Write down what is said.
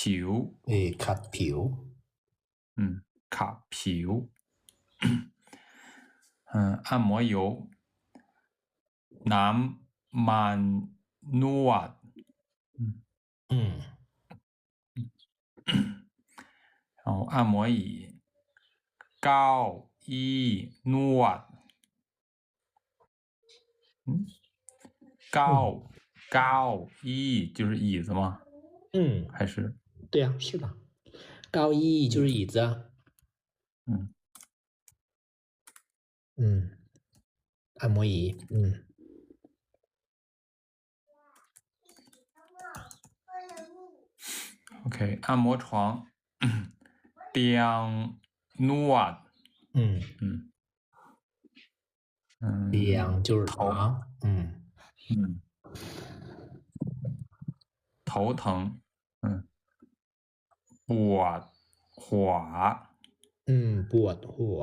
ผิวขัดผิว卡ผิว按摩油น้ำมันนวด然后按摩椅เก้าอี้นวด高椅就是椅子吗？还是对啊，是的，高椅就是椅子啊。按摩椅OK 按摩床เตียงนวดเตียง就是床头疼ปวดหัวปวดหัว